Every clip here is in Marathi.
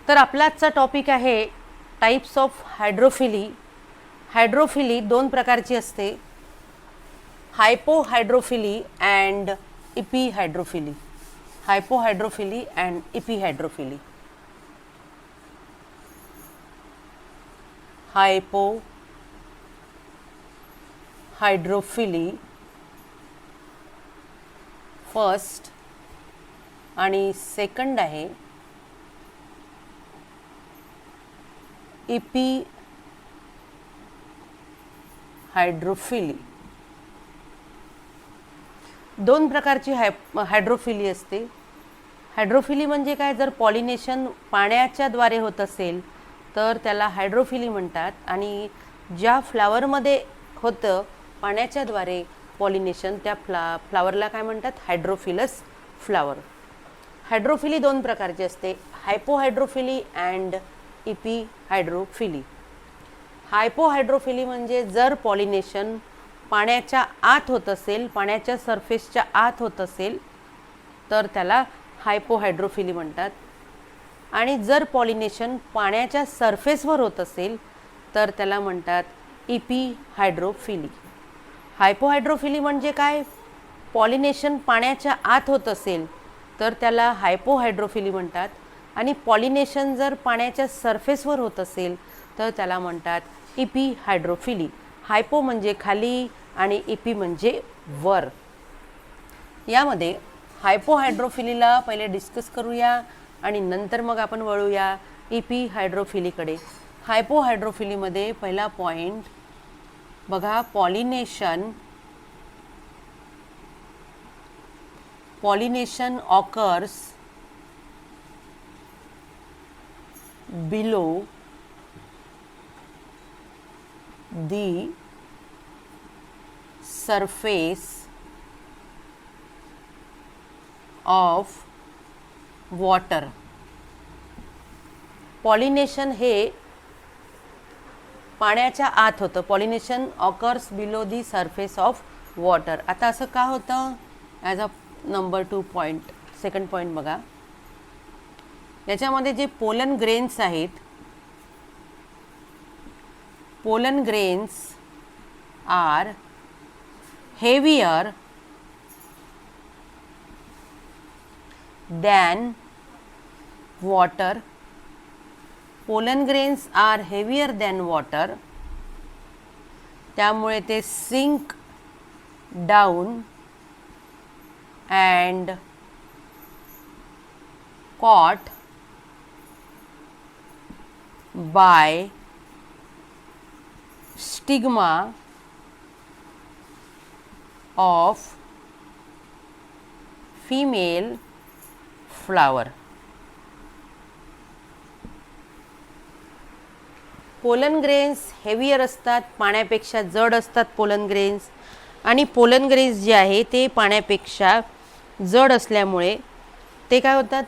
तर आपला आजचा टॉपिक आहे टाइप्स ऑफ हायड्रोफिली. हायड्रोफिली दोन प्रकारची असते, hypohydrophily and इपिहायड्रोफिली. Hypohydrophily and इपिहायड्रोफिली. Hypohydrophily first आणि सेकंड आहे इपिहायड्रोफिली. दोन प्रकारची हायड्रोफिली असते. हायड्रोफिली म्हणजे काय, जर पॉलिनेशन पाण्याच्या द्वारे होत असेल तर त्याला हायड्रोफिली म्हणतात, आणि ज्या फ्लावरमध्ये होतं पाण्याच्या द्वारे पॉलिनेशन त्या फ्लावरला काय म्हणतात, हायड्रोफिलस फ्लावर. हायड्रोफिली दोन प्रकारची असते, हायपोहायड्रोफिली अँड इपिहायड्रोफिली. हायपोहायड्रोफिली म्हणजे जर पॉलिनेशन पाण्याच्या आत होत असेल, पाण्याच्या सरफेसच्या आत होत असेल तर त्याला हायपोहायड्रोफिली म्हणतात, आणि जर पॉलिनेशन पाण्याच्या सरफेसवर होत असेल तर त्याला म्हणतात इपिहायड्रोफिली. हायपोहायड्रोफिली म्हणजे काय, पॉलिनेशन पाण्याच्या आत होत असेल तर त्याला हायपोहायड्रोफिली म्हणतात, आणि पॉलिनेशन जर पाण्याच्या सरफेसवर होत असेल तर त्याला म्हणतात इपिहायड्रोफिली. हायपो म्हणजे खाली आणि इपी म्हणजे वर. यामध्ये हायपोहायड्रोफिलीला पहिले डिस्कस करूया आणि नंतर मग आपण वळूया इपिहायड्रोफिलीकडे. हायपोहायड्रोफिलीमध्ये पहिला पॉईंट बघा, pollination occurs below the surface of water. Pollination हे पाण्याच्या आत होतं. Pollination occurs below the surface of water. आता असं का होतं, as a number 2 point, second point बघा. याच्यामध्ये जे पोलन ग्रेन्स आहेत, pollen grains are heavier than water. Pollen grains are heavier than water, त्यामुळे ते sink down and caught by stigma of female flower. Pollen grains heavier असतात, पाण्यापेक्षा जड असतात पोलन ग्रेन्स, आणि पोलन ग्रेन्स जे आहे ते पाण्यापेक्षा जड असल्यामुळे ते काय होतात,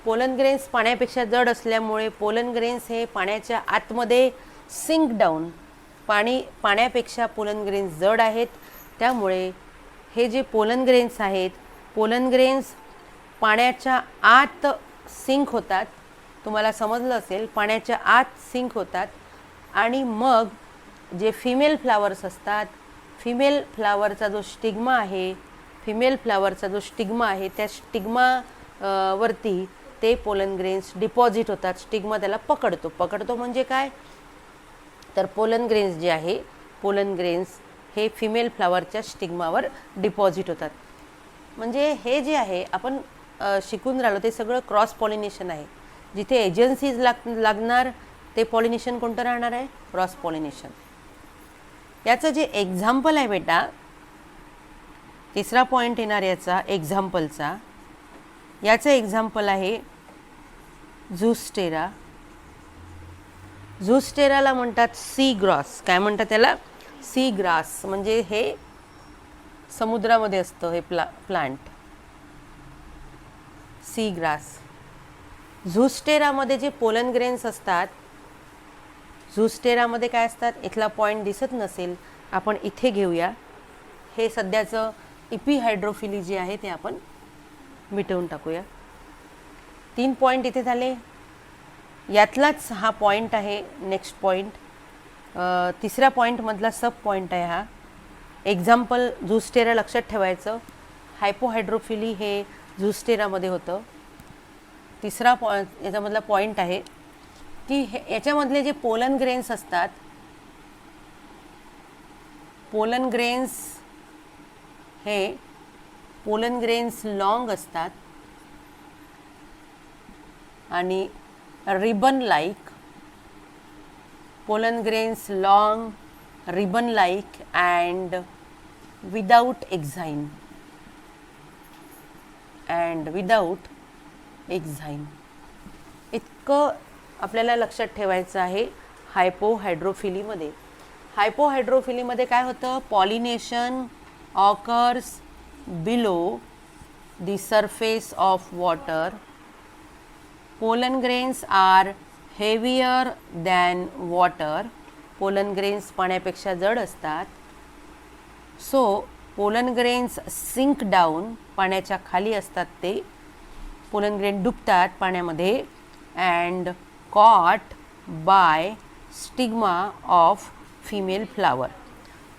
पोलन ग्रेन्स पाण्यापेक्षा जड असल्यामुळे पोलन ग्रेन्स हे पाण्याच्या आतमध्ये सिंक डाऊन, पाण्यापेक्षा पोलन ग्रेन्स जड आहेत, त्यामुळे हे जे पोलन ग्रेन्स आहेत, पोलन ग्रेन्स पाण्याच्या आत सिंक होतात. तुम्हाला समजलं असेल, पाण्याच्या आत सिंक होतात, आणि मग जे फिमेल फ्लावर्स असतात, फिमेल फ्लावरचा जो स्टिग्मा आहे, त्या स्टिग्मा वरती ते पोलन ग्रेन्स डिपॉझिट होतात. स्टिग्मा त्याला पकडतो म्हणजे काय, तर पोलन ग्रेन्स जे आहे, पोलन ग्रेन्स हे फिमेल फ्लावरच्या स्टिग्मावर डिपॉझिट होतात. म्हणजे हे जे आहे आपण शिकून राहिलो ते सगळं क्रॉस पॉलिनेशन आहे. जिथे एजन्सीज लागणार ते पॉलिनेशन कोणतं राहणार आहे, क्रॉस पॉलिनेशन. याचं जे एक्झाम्पल आहे बेटा, तिसरा पॉईंट येणार याचा एक्झाम्पलचा, याचं एक्झाम्पल आहे झुस्टेरा. झुस्टेराला म्हणतात सी ग्रास. काय म्हणतात त्याला, सी ग्रास. म्हणजे हे समुद्रामध्ये असतं हे प्लांट, सी ग्रास. झुस्टेरामध्ये जे पोलन ग्रेन्स असतात, झुस्टेरामध्ये काय असतात, इथला पॉईंट दिसत नसेल, आपण इथे घेऊया. हे सध्याचं इपिहायड्रोफिली जे आहे ते आपण मिटवून टाकूया. 3 पॉईंट इथे झाले. यातलाच हा पॉईंट आहे. नेक्स्ट पॉईंट, तिसऱ्या पॉईंटमधला सब पॉईंट आहे हा. एक्झाम्पल झुस्टेरा लक्षात ठेवायचं. हायपोहायड्रोफिली हे झुस्टेरामध्ये होतं. तिसरा याच्यामधला पॉईंट आहे की याच्यामधले जे पोलन ग्रेन्स असतात, पोलन ग्रेन्स हे पोलन ग्रेन्स लॉंग असतात आणि ribbon like, pollen grains long, ribbon like and without exine, इतकं आपल्याला लक्षात ठेवायचं आहे हायपोहायड्रोफिलीमध्ये. हायपोहायड्रोफिलीमध्ये काय होतं, pollination occurs below the surface of water, pollen grains are heavier than water, pollen grains पाण्यापेक्षा जड असतात. So pollen grains sink down, पाण्याच्या खाली असतात ते, पोलन ग्रेन डुबतात पाण्यामध्ये. And caught by stigma of female flower,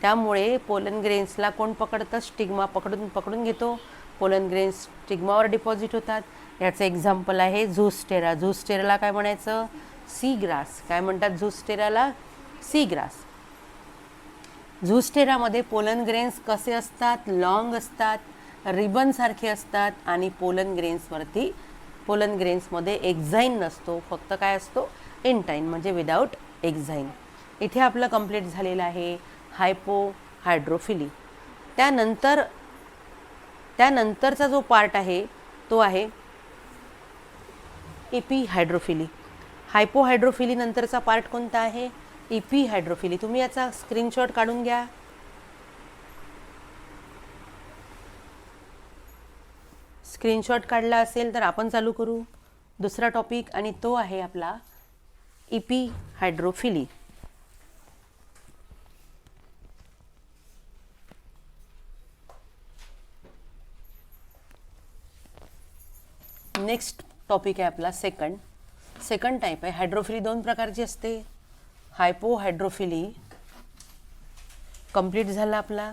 त्यामुळे पोलन ग्रेन्सला कोण पकडतं, स्टिग्मा पकडून घेतो, पोलन ग्रेन्स स्टिग्मावर डिपॉझिट होतात. याचं एक्झाम्पल आहे झुस्टेरा. झुस्टेराला काय म्हणायचं, सी ग्रास. काय म्हणतात झुस्टेराला, सी ग्रास. झुस्टेरामध्ये पोलन ग्रेन्स कसे असतात, लॉंग असतात, रिबनसारखे असतात आणि पोलन ग्रेन्समध्ये एक्झाईन नसतो, फक्त काय असतो, एंटाईन, म्हणजे विदाऊट एक्झाईन. इथे आपलं कंप्लीट झालेलं आहे हायपोहायड्रोफिली. त्यानंतरचा जो पार्ट आहे तो आहे इपिहायड्रोफिली. हायपोहायड्रोफिली नंतरचा पार्ट कोणता आहे, इपिहायड्रोफिली. तुम्ही याचा स्क्रीनशॉट काढून घ्या. स्क्रीनशॉट काढला असेल तर आपण चालू करू दुसरा टॉपिक, आणि तो आहे आपला इपिहायड्रोफिली. नेक्स्ट टॉपिक आहे आपला सेकंड टाईप आहे. हायड्रोफिली दोन प्रकारची असते. हायपोहायड्रोफिली कंप्लीट झाला आपला.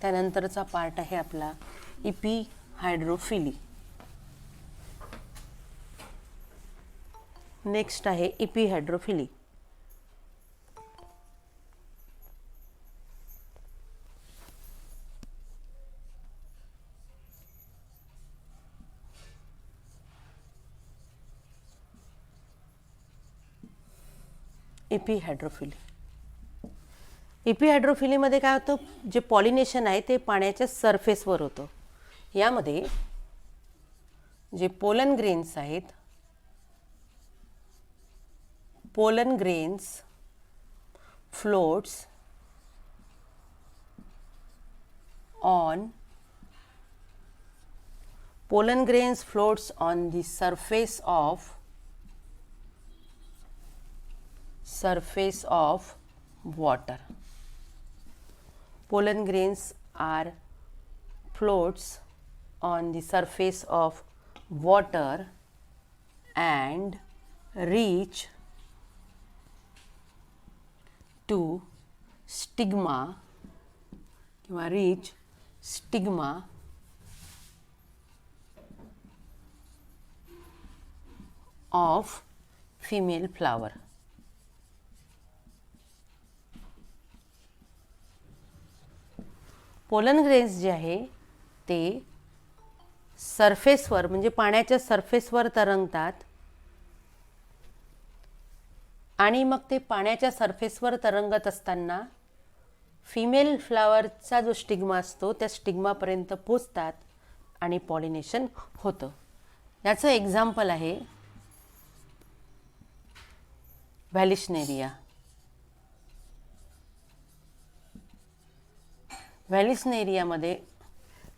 त्यानंतरचा पार्ट आहे आपला इपिहायड्रोफिली. नेक्स्ट आहे इपिहायड्रोफिली. इपिहायड्रोफिलीमध्ये काय होतं, जे पॉलिनेशन आहे ते पाण्याच्या सरफेसवर होतं. यामध्ये जे पोलन ग्रेन्स आहेत, pollen grains floats on the surface of water. Pollen grains are floats on the surface of water and reach to stigma of female flower. Pollen grains जे आहे ते सरफेसवर, म्हणजे पाण्याच्या सरफेसवर तरंगतात, आणि मग ते पाण्याच्या सरफेसवर तरंगत असताना फिमेल फ्लावरचा जो स्टिग्मा असतो त्या स्टिग्मापर्यंत पोचतात आणि पॉलिनेशन होतं. याचं एक्झाम्पल आहे व्हॅलिस्नेरिया. व्हॅलिस्नेरियामध्ये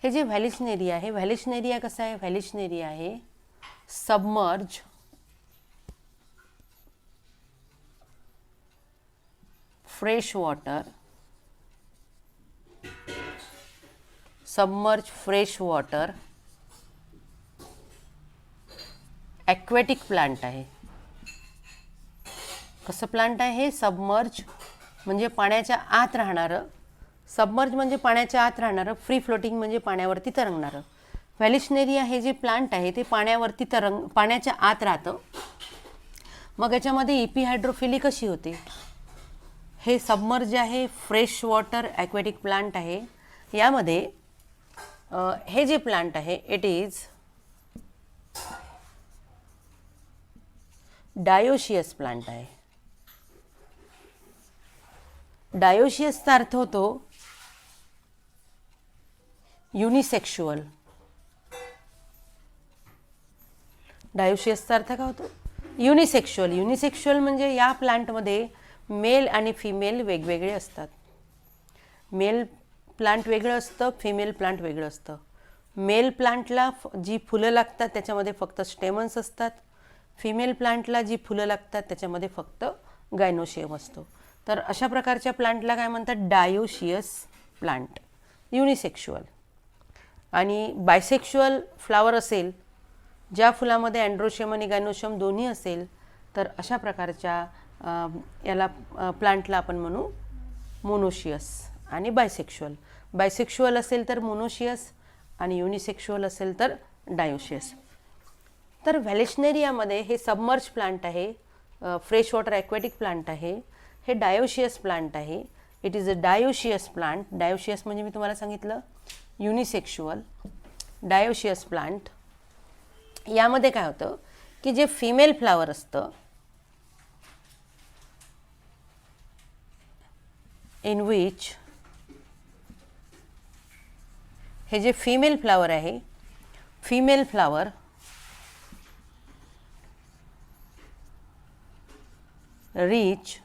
हे जे व्हॅलिस्नेरिया कसं आहे, व्हॅलिस्नेरिया आहे submerge fresh water aquatic plant आहे. कसं प्लांट आहे हे? सबमर्ज म्हणजे पाण्याच्या आत राहणारं, सबमर्ज म्हणजे पाण्याच्या आत राहणारं, फ्री फ्लोटिंग म्हणजे पाण्यावरती तरंगणारं. व्हॅलिशनेरिया हे जे प्लांट आहे ते पाण्याच्या आत राहतं. मग याच्यामध्ये इपिहायड्रोफिली कशी होते? हे सबमर्ज आहे, फ्रेश वॉटर ॲक्वॅटिक प्लांट आहे. यामध्ये हे जे प्लांट आहे इट इज डायोशियस प्लांट आहे. डायोशियसचा अर्थ होतो युनिसेक्शुअल. डायोशियसचा अर्थ काय होतो? युनिसेक्शुअल. युनिसेक्शुअल म्हणजे या प्लांटमध्ये मेल आणि फिमेल वेगवेगळे असतात. मेल प्लांट वेगळं असतं, फिमेल प्लांट वेगळं असतं. मेल प्लांटला जी फुलं लागतात त्याच्यामध्ये फक्त स्टेमन्स असतात. फिमेल प्लांटला जी फुलं लागतात त्याच्यामध्ये फक्त गायनोशियम असतो. तर अशा प्रकारच्या प्लांटला काय म्हणतात? Dioecious plant, unisexual. आणि बायसेक्शुअल फ्लावर असेल, ज्या फुलामध्ये अँड्रोशियम आणि गायनोशियम दोन्ही असेल, तर अशा प्रकारच्या याला प्लांटला आपण म्हणू मोनोशियस आणि बायसेक्शुअल. बायसेक्शुअल असेल तर मोनोशियस आणि युनिसेक्शुअल असेल तर डायोशियस. तर व्हॅलिशनेरियामध्ये हे सबमर्ज प्लांट आहे, फ्रेश वॉटर ॲक्वॅटिक प्लांट आहे. हे डायोशियस प्लांट आहे. It is a dioecious plant. Dioecious म्हणजे मी तुम्हाला सांगितलं युनिसेक्शुअल. डायोशियस प्लांट यामध्ये काय होतं की जे फिमेल फ्लावर असतं, इन विच हे जे फिमेल फ्लावर आहे, female flower reach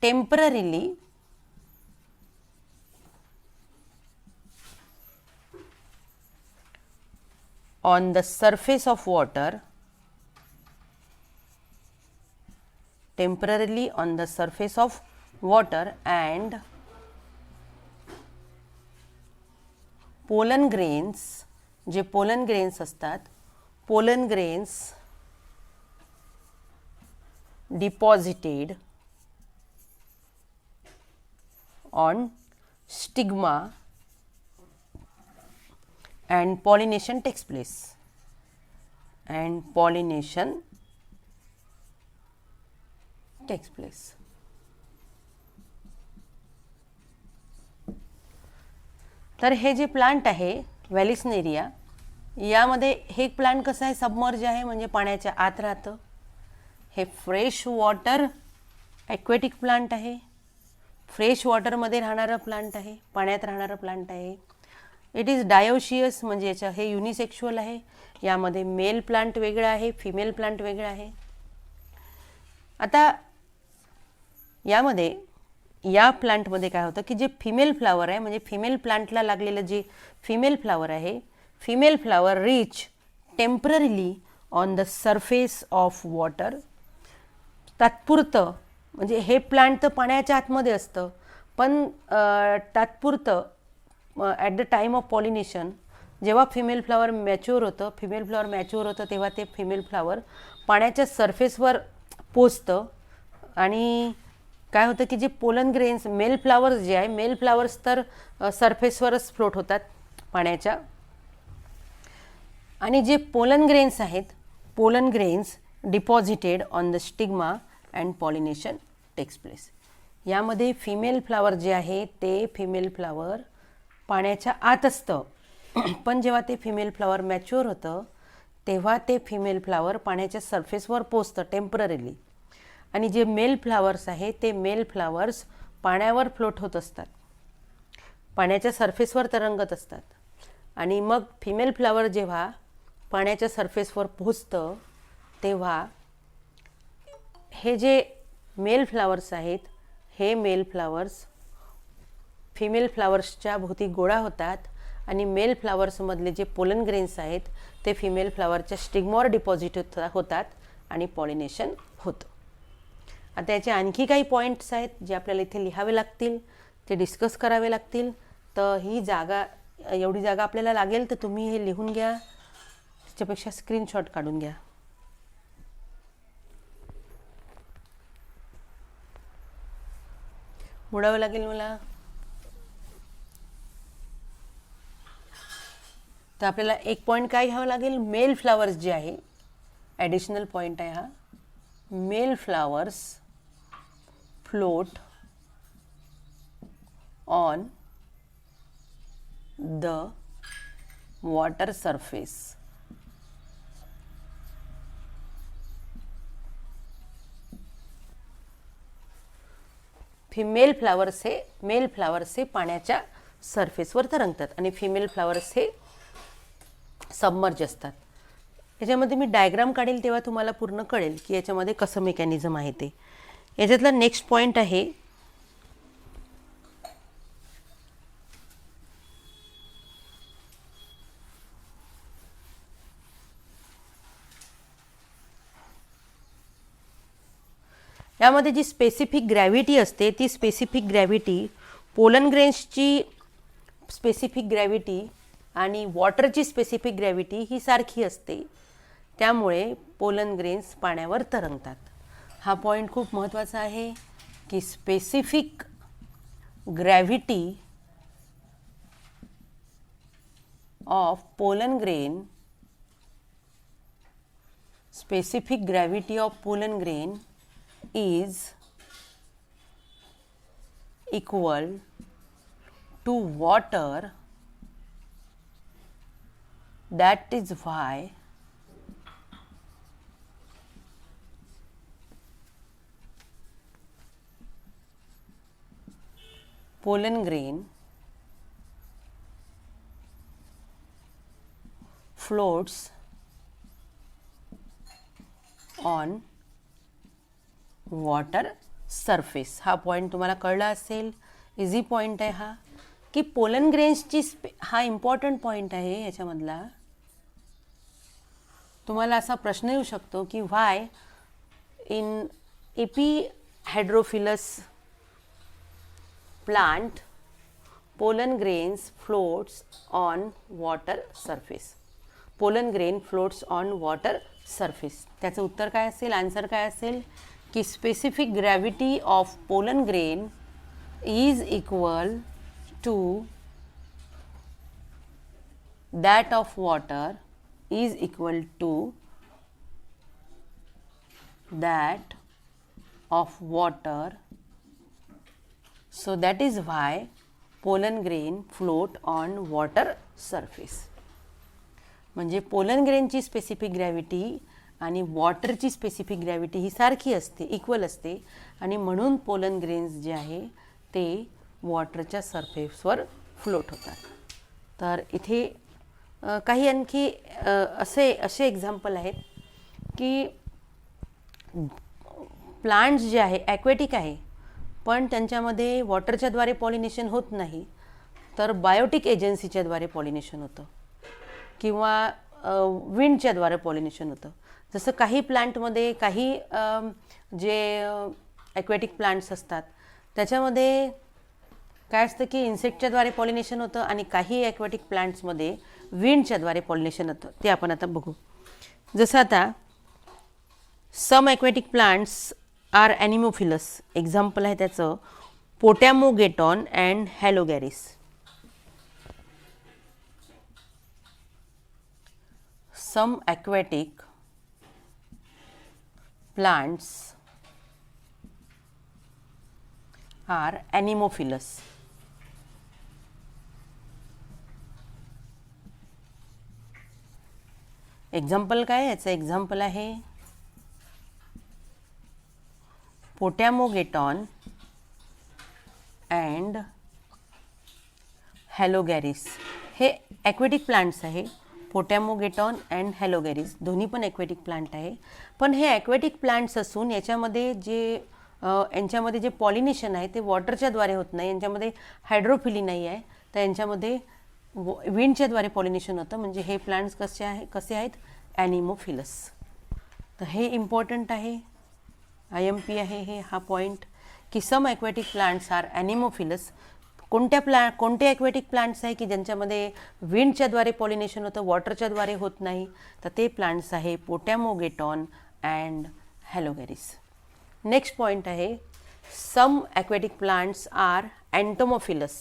temporarily on the surface of water, temporarily on the surface of water, and pollen grains, जे pollen grains असतात, pollen grains deposited on stigma and pollination takes place. And pollination takes place. तर हे जे प्लांट आहे व्हॅलिशनेरिया, यामध्ये हे प्लांट कसं आहे? सबमर्ज आहे म्हणजे पाण्याच्या आत राहतं. हे फ्रेश वॉटर ॲक्वॅटिक प्लांट आहे. फ्रेश वॉटरमध्ये राहणारं प्लांट आहे, पाण्यात राहणारं प्लांट आहे. इट इज डायोशियस म्हणजे हे युनिसेक्शुअल आहे. यामध्ये मेल प्लांट वेगळं आहे, फिमेल प्लांट वेगळं आहे. आता यामध्ये या प्लांटमध्ये काय होतं की जे फिमेल फ्लावर आहे म्हणजे फिमेल प्लांटला लागलेलं जे फिमेल फ्लावर आहे, female flower reach temporarily on the surface of water. तात्पुरतं म्हणजे हे प्लांट तर पाण्याच्या आतमध्ये असतं, पण तात्पुरतं at the time of pollination जेव्हा फिमेल फ्लावर मॅच्युअर होतं तेव्हा ते फिमेल फ्लावर पाण्याच्या सरफेसवर पोचतं. आणि काय होतं की जे पोलन ग्रेन्स मेल फ्लावर्स जे आहे, मेल फ्लावर्स तर सरफेसवरच फ्लोट होतात पाण्याच्या. आणि जे पोलन ग्रेन्स आहेत, pollen grains deposited on the stigma and pollination takes place. यामध्ये फिमेल फ्लावर जे आहे ते फिमेल फ्लावर पाण्याच्या आत असतं, पण जेव्हा ते फिमेल फ्लावर मॅच्युअर होतं तेव्हा ते फिमेल फ्लावर पाण्याच्या सरफेसवर पोचतं टेम्पररीली. आणि जे मेल फ्लावर्स आहे ते मेल फ्लावर्स पाण्यावर फ्लोट होत असतात, पाण्याच्या सरफेसवर तरंगत असतात. आणि मग फिमेल फ्लावर जेव्हा पाण्याच्या सरफेसवर पोचतं तेव्हा हे जे मेल फ्लावर्स आहेत, हे मेल फ्लावर्स फिमेल फ्लावर्सच्या भोवती गोळा होतात आणि मेल फ्लावर्समधले जे पोलन ग्रेन्स आहेत ते फिमेल फ्लावरच्या स्टिग्मावर डिपॉझिट होतात आणि पॉलिनेशन होतं. आता याचे आणखी काही पॉईंट्स आहेत जे आपल्याला इथे लिहावे लागतील, ते डिस्कस करावे लागतील. तर ही जागा, एवढी जागा आपल्याला लागेल, तर तुम्ही हे लिहून घ्या, त्याच्यापेक्षा स्क्रीनशॉट काढून घ्या. मोडावं लागेल मला. तर आपल्याला एक पॉईंट काय घ्यावं लागेल, मेल फ्लावर्स जे आहे, ॲडिशनल पॉईंट आहे हा, male flowers float on the water surface. Male flowers हे पाण्याच्या सरफेसवर तरंगतात आणि फिमेल फ्लावर्स हे सबमर्ज असतात. याच्यामध्ये मी डायग्राम काढेल तेव्हा तुम्हाला पूर्ण कळेल की याच्यामध्ये कसं मेकॅनिझम आहे ते. याच्यातला नेक्स्ट पॉईंट आहे यामध्ये जी स्पेसिफिक ग्रॅव्हिटी असते ती स्पेसिफिक ग्रॅव्हिटी पोलन ग्रेन्सची स्पेसिफिक ग्रॅव्हिटी आणि वॉटरची स्पेसिफिक ग्रॅव्हिटी ही सारखी असते. त्यामुळे पोलन ग्रेन्स पाण्यावर तरंगतात. हा पॉईंट खूप महत्त्वाचा आहे की specific gravity of pollen grain, specific gravity of pollen grain is equal to water. That is why pollen grain floats on water surface. हा पॉईंट तुम्हाला कळला असेल, इझी पॉईंट आहे हा, की पोलन ग्रेन्सची हा इम्पॉर्टंट पॉईंट आहे. याच्यामधला तुम्हाला असा प्रश्न येऊ शकतो की why in epihydrophilous plant pollen grains floats on water surface. Pollen grain floats on water surface. त्याचं उत्तर काय असेल, आन्सर काय असेल की specific gravity of pollen grain is equal to that of water, is equal to that of water. So that is why pollen grain float on water surface. म्हणजे पोलन ग्रेनची स्पेसिफिक ग्रॅव्हिटी आणि वॉटरची स्पेसिफिक ग्रॅव्हिटी ही सारखी असते, इक्वल असते, आणि म्हणून पोलन ग्रेन्स जे आहे ते वॉटरच्या सरफेसवर फ्लोट होतात. तर इथे काही आणखी असे एक्झाम्पल आहेत की प्लांट्स जे आहे ॲक्वेटिक आहे पण त्यांच्यामध्ये वॉटरच्याद्वारे पॉलिनेशन होत नाही, तर बायोटिक एजन्सीच्याद्वारे पॉलिनेशन होतं किंवा विंडच्याद्वारे पॉलिनेशन होतं. जसं काही प्लांटमध्ये काही जे ॲक्वेटिक प्लांट्स असतात त्याच्यामध्ये काय असतं की इन्सेक्टच्याद्वारे पॉलिनेशन होतं आणि काही ॲक्वेटिक प्लांट्समध्ये विंडच्याद्वारे पॉलिनेशन होतं. ते आपण आता बघू. जसं आता some aquatic plants are anemophilous. Example आहे त्याचं potamogeton and halogaris. Some aquatic plants are anemophilous. Example काय, याचं एक्झाम्पल आहे पोटॅमोगेटॉन अँड हॅलोगॅरिस. हे ॲक्वेटिक प्लांट्स आहे. पोटॅमोगेटॉन अँड हॅलोगॅरिस दोन्ही पण ॲक्वेटिक प्लांट आहे. पण हे ॲक्वेटिक प्लांट्स असून यांच्यामध्ये जे पॉलिनेशन आहे ते वॉटरच्याद्वारे होत नाही. यांच्यामध्ये हायड्रोफिली नाही आहे, तर यांच्यामध्ये विंडच्याद्वारे पॉलिनेशन होतं. म्हणजे हे प्लांट्स कसे आहेत, ॲनिमोफिलस. तर हे इम्पॉर्टंट आहे, IMP आहे हा पॉईंट की सम ॲक्वेटिक प्लांट्स आर ॲनिमोफिलस. कोणते ॲक्वेटिक प्लांट्स आहे की ज्यांच्यामध्ये विंडच्याद्वारे पॉलिनेशन होतं, वॉटरच्याद्वारे होत नाही, तर ते प्लांट्स आहे पोटॅमोगेटॉन अँड हॅलोगॅरिस. नेक्स्ट पॉईंट आहे सम ॲक्वॅटिक प्लांट्स आर एंटोमोफिलस,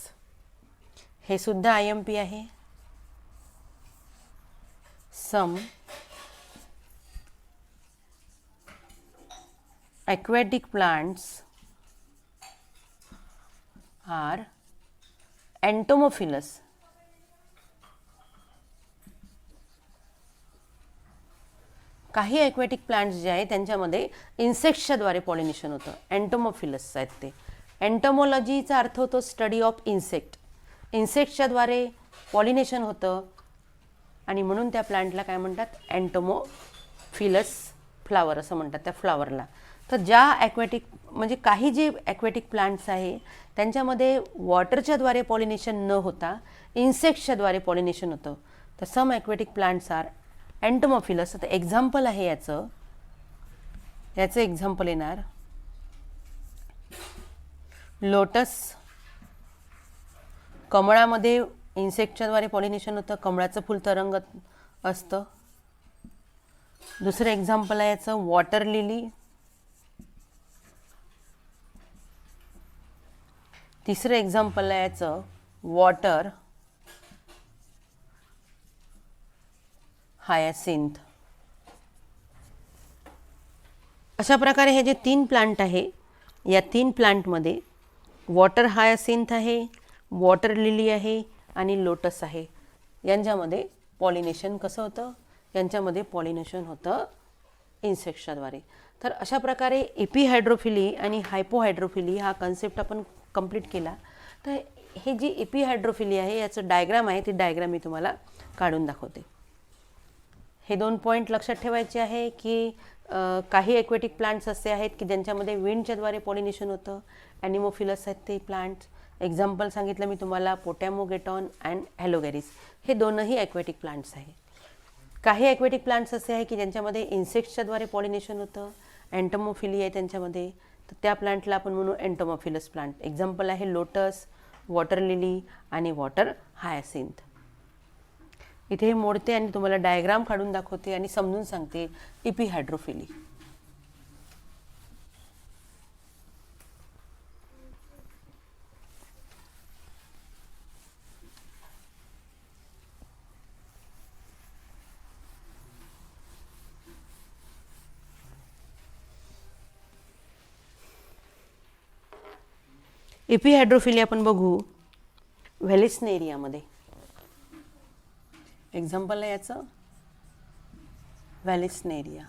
हे सुद्धा IMP आहे. सम aquatic plants are entomophilous. काही ॲक्वॅटिक प्लांट्स जे आहे त्यांच्यामध्ये इन्सेक्ट्सच्याद्वारे पॉलिनेशन होतं, एंटोमोफिलस आहेत ते. एंटोमोलॉजीचा अर्थ होतो स्टडी ऑफ इन्सेक्ट. इन्सेक्ट्सच्याद्वारे पॉलिनेशन होतं आणि म्हणून त्या प्लांटला काय म्हणतात, एंटोमोफिलस फ्लावर असं म्हणतात त्या फ्लावरला. तर ज्या ॲक्वॅटिक म्हणजे काही जे ॲक्वॅटिक प्लांट्स आहे त्यांच्यामध्ये वॉटरच्याद्वारे पॉलिनेशन न होता इन्सेक्ट्सच्याद्वारे पॉलिनेशन होतं. तर सम ॲक्वॅटिक प्लांट्स आर एंटोमोफिलस. आता एक्झाम्पल आहे याचं एक्झाम्पल येणार लोटस. कमळामध्ये इन्सेक्टच्याद्वारे पॉलिनेशन होतं, कमळाचं फुल तरंगत असतं. दुसरं एक्झाम्पल आहे याचं वॉटर लिली. तिसरं एक्झाम्पल आहे याचं वॉटर हायासिंथ. अशा प्रकारे हे जे 3 प्लांट आहे या 3 प्लांटमध्ये वॉटर हायासिंथ आहे, वॉटर लिली आहे आणि लोटस आहे. यांच्यामध्ये पॉलिनेशन कसं होतं, यांच्यामध्ये पॉलिनेशन होतं इन्सेक्ट्सच्याद्वारे. तर अशा प्रकारे एपिहायड्रोफिली आणि हायपोहायड्रोफिली हा कन्सेप्ट आपण कंप्लीट केला. तर हे जी एपिहायड्रोफिली आहे याचं डायग्राम आहे, ती डायग्राम मी तुम्हाला काढून दाखवते. हे 2 पॉईंट लक्षात ठेवायचे आहे की काही ॲक्वॅटिक प्लांट्स असे आहेत की ज्यांच्यामध्ये विंडच्याद्वारे पॉलिनेशन होतं, ॲनिमोफिलस आहेत ते प्लांट्स. एक्झाम्पल सांगितलं मी तुम्हाला पोटॅमोगेटॉन अँड हॅलोगॅरिस, हे दोनही ॲक्वॅटिक प्लांट्स आहे. काही ॲक्वॅटिक प्लांट्स असे आहे की ज्यांच्यामध्ये इन्सेक्ट्सच्याद्वारे पॉलिनेशन होतं, एंटोमोफिली आहे त्यांच्यामध्ये, तर त्या प्लांटला आपण म्हणू एंटोमोफिलस प्लांट. एक्झाम्पल आहे लोटस, वॉटर लिली आणि वॉटर हायासिंथ. इथे हे मोडते आणि तुम्हाला डायग्राम काढून दाखवते आणि समजून सांगते एपिहायड्रोफिली. एपिहायड्रोफिली आपण बघू व्हॅलिस्नेरियामध्ये. एक्झाम्पल आहे याचं व्हॅलिस्नेरिया.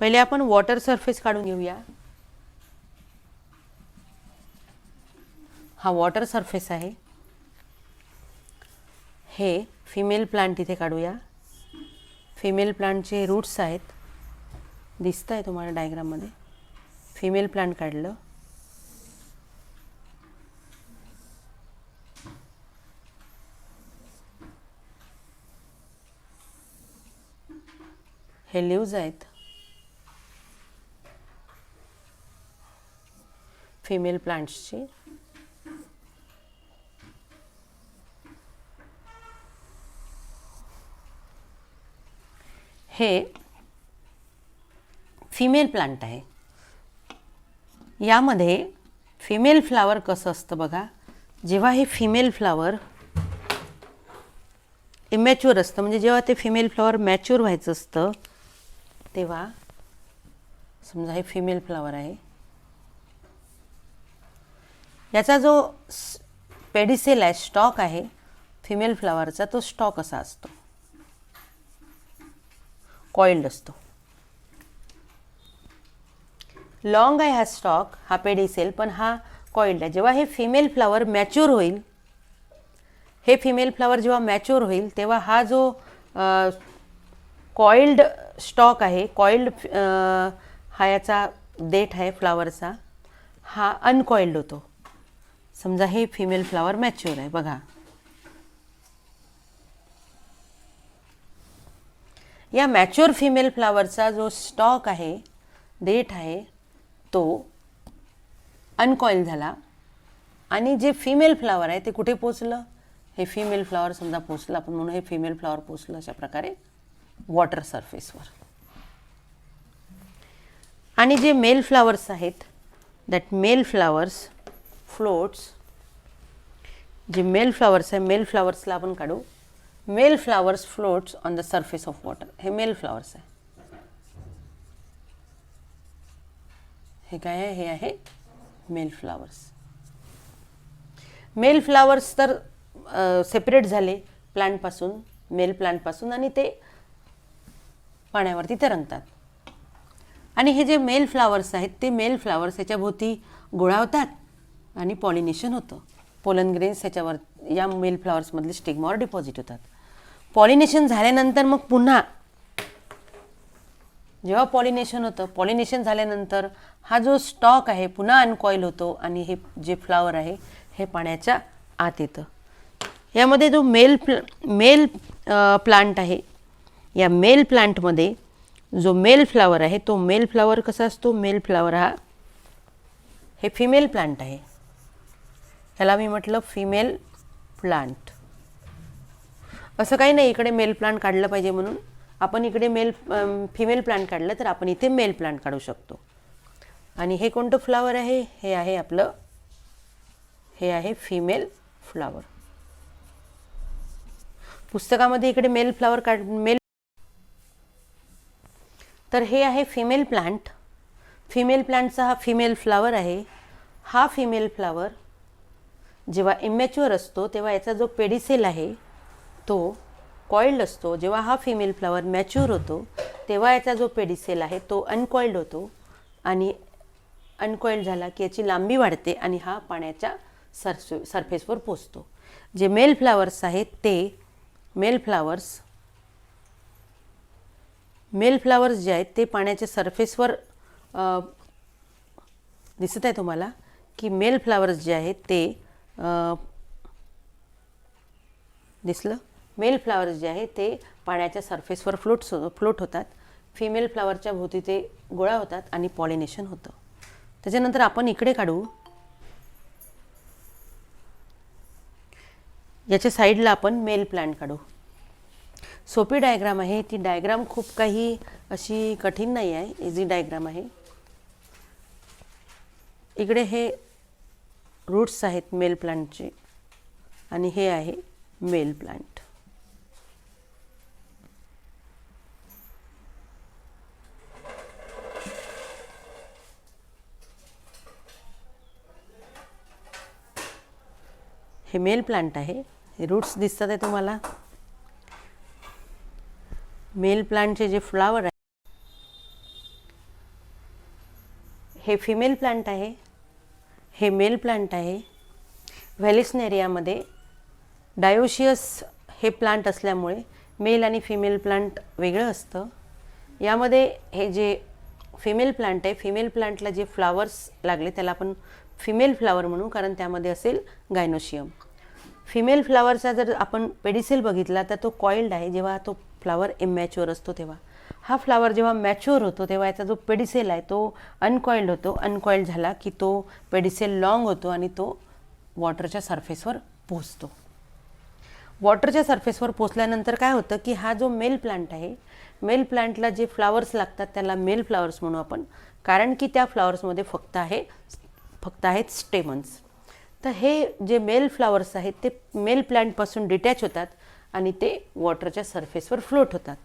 पहिले आपण वॉटर सरफेस काढून घेऊया. हा वॉटर सरफेस आहे. हे फिमेल प्लांट इथे काढूया. फिमेल प्लांटचे रूट्स आहेत, दिसत आहे तुम्हाला डायग्राममध्ये. फिमेल प्लांट काढलं. हे लीव्ज आहेत फिमेल प्लांट्सची. हे फिमेल प्लांट आहे. यामध्ये फिमेल फ्लावर कसं असतं बघा. जेव्हा हे फिमेल फ्लावर इमॅच्युअर असतं, म्हणजे जेव्हा ते फिमेल फ्लावर मॅच्युअर व्हायचं असतं तेव्हा, समजा हे फिमेल फ्लावर आहे, याचा जो पेडिसेल आहे, स्टॉक आहे फिमेल फ्लावरचा, तो स्टॉक असा असतो, कॉइल्ड असतो. लॉंग आहे हा स्टॉक, हा पेडिसेल, पण हा कॉइल्ड आहे. जेव्हा हे फिमेल फ्लावर मॅच्युअर होईल, हे फिमेल फ्लावर जेव्हा मॅच्युअर होईल तेव्हा हा जो कॉइल्ड स्टॉक आहे, कॉइल्ड हा याचा देठ आहे फ्लावरचा, हा अनकॉइल्ड होतो. समजा हे फिमेल फ्लावर मॅच्युअर आहे बघा. या मॅच्युअर फिमेल फ्लावरचा जो स्टॉक आहे, देठ आहे, तो अनकॉइल झाला आणि जे फिमेल फ्लावर आहे ते कुठे पोचलं, हे फिमेल फ्लावर समजा पोचलं, आपण म्हणून हे फिमेल फ्लावर पोचलं अशा प्रकारे वॉटर सरफेसवर. आणि जे मेल फ्लावर्स आहेत, दॅट मेल फ्लावर्स फ्लोट्स, जे मेल फ्लावर्स आहे, मेल फ्लावर्सला आपण काढू. Male flowers floats on the surface of water. हे मेल फ्लावर्स आहे. हे काय आहे? हे आहे मेल फ्लावर्स. मेल फ्लावर्स तर सेपरेट झाले प्लांटपासून, मेल प्लांटपासून, आणि ते पाण्यावरती तरंगतात. आणि हे जे मेल फ्लावर्स आहेत ते मेल फ्लावर्स ह्याच्या भोवती गोळा होतात आणि पॉलिनेशन होतं. पोलन ग्रेन्स ह्याच्यावर या मेल फ्लावर्समधले स्टिग्मावर डिपॉझिट होतात. पॉलिनेशन झाल्यानंतर मग पुन्हा जेव्हा पॉलिनेशन होतं, पॉलिनेशन झाल्यानंतर हा जो स्टॉक आहे पुन्हा अनकॉईल होतो आणि हे जे फ्लावर आहे हे पाण्याच्या आत येतं. यामध्ये जो मेल प्लांट आहे, या मेल प्लांटमध्ये जो मेल फ्लावर आहे तो मेल फ्लावर कसा असतो? मेल फ्लावर हा हे फिमेल प्लांट आहे. ह्याला मी म्हटलं फिमेल प्लांट. असं काही नाही इकडे मेल प्लांट काढलं पाहिजे म्हणून. आपण इकडे फिमेल प्लांट काढलं तर आपण इथे मेल प्लांट काढू शकतो. आणि हे कोणतं फ्लावर आहे? हे आहे आपलं, हे आहे फिमेल फ्लावर. पुस्तकामध्ये इकडे मेल फ्लावर तर हे आहे फिमेल प्लांट. फिमेल प्लांटचा हा फिमेल फ्लावर आहे. हा फिमेल फ्लावर जेव्हा इमॅच्युअर असतो तेव्हा याचा जो पेडिसेल आहे तो कॉइल्ड असतो. जेव्हा हा फिमेल फ्लावर मॅच्युअर होतो तेव्हा याचा जो पेडिसेल आहे तो अनकॉइल्ड होतो. आणि अनकॉइल्ड झाला की याची लांबी वाढते आणि हा पाण्याच्या सरफेसवर पोचतो. जे मेल फ्लावर्स आहेत ते मेल फ्लावर्स जे आहेत ते पाण्याच्या सरफेसवर दिसत आहे तुम्हाला की मेल फ्लावर्स जे आहेत ते दिसलं. मेल फ्लावर्स जे आहे ते पाण्याच्या सरफेसवर फ्लोट होतात. फिमेल फ्लावरच्या भोवती ते गोळा होतात आणि पॉलिनेशन होतं. त्याच्यानंतर आपण इकडे काढू, याच्या साईडला आपण मेल प्लांट काढू. सोपी डायग्राम आहे ती. डायग्राम खूप काही अशी कठीण नाही आहे, इझी डायग्राम आहे. इकडे हे रूट्स आहेत मेल प्लांटचे आणि हे आहे मेल प्लांट. हे मेल प्लांट आहे. हे रूट्स दिसतात आहे तुम्हाला. मेल प्लांटचे जे फ्लावर आहे हे फिमेल प्लांट आहे, हे मेल प्लांट आहे. व्हॅलेस्नेरियामध्ये डायोशियस हे प्लांट असल्यामुळे मेल आणि फिमेल प्लांट वेगळं असतं. यामध्ये हे जे फिमेल प्लांट आहे, फिमेल प्लांटला जे फ्लावर्स लागले त्याला आपण फिमेल फ्लावर म्हणू, कारण त्यामध्ये असेल गायनोशियम. फिमेल फ्लावरचा जर आपण पेडिसेल बघितला तर तो कॉइल्ड आहे. जेव्हा तो फ्लावर इमॅच्युअर असतो तेव्हा, हा फ्लावर जेव्हा मॅच्युअर होतो तेव्हा याचा जो पेडिसेल आहे तो अनकॉइल्ड होतो. अनकॉइल्ड झाला की तो पेडिसेल लॉंग होतो आणि तो वॉटरच्या सरफेसवर पोचतो. वॉटरच्या सरफेसवर पोचल्यानंतर काय होतं की हा जो मेल प्लांट आहे, मेल प्लांटला जे फ्लावर्स लागतात त्याला मेल फ्लावर्स म्हणू आपण, कारण की त्या फ्लावर्समध्ये फक्त आहेत स्टेमन्स. तर हे जे मेल फ्लावर्स आहेत ते मेल प्लांटपासून डिटॅच होतात आणि ते वॉटरच्या सरफेसवर फ्लोट होतात.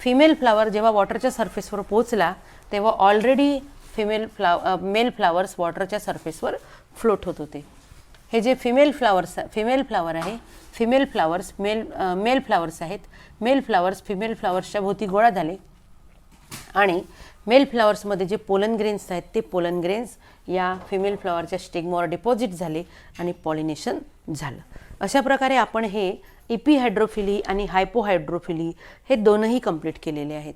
फिमेल फ्लावर जेव्हा वॉटरच्या सरफेसवर पोचला तेव्हा ऑलरेडी मेल फ्लावर्स वॉटरच्या सरफेसवर फ्लोट होत होते. हे जे फिमेल फ्लावर आहे, मेल फ्लावर्स आहेत. मेल फ्लावर्स फिमेल फ्लावर्सच्या भोवती गोळा झाले आणि मेल फ्लावर्समध्ये जे पोलन ग्रेन्स आहेत ते पोलन ग्रेन्स या फिमेल फ्लावरच्या स्टिग्मावर डिपॉझिट झाले आणि पॉलिनेशन झालं. अशा प्रकारे आपण हे इपिहायड्रोफिली आणि हायपोहायड्रोफिली हे दोनही कंप्लीट केलेले आहेत.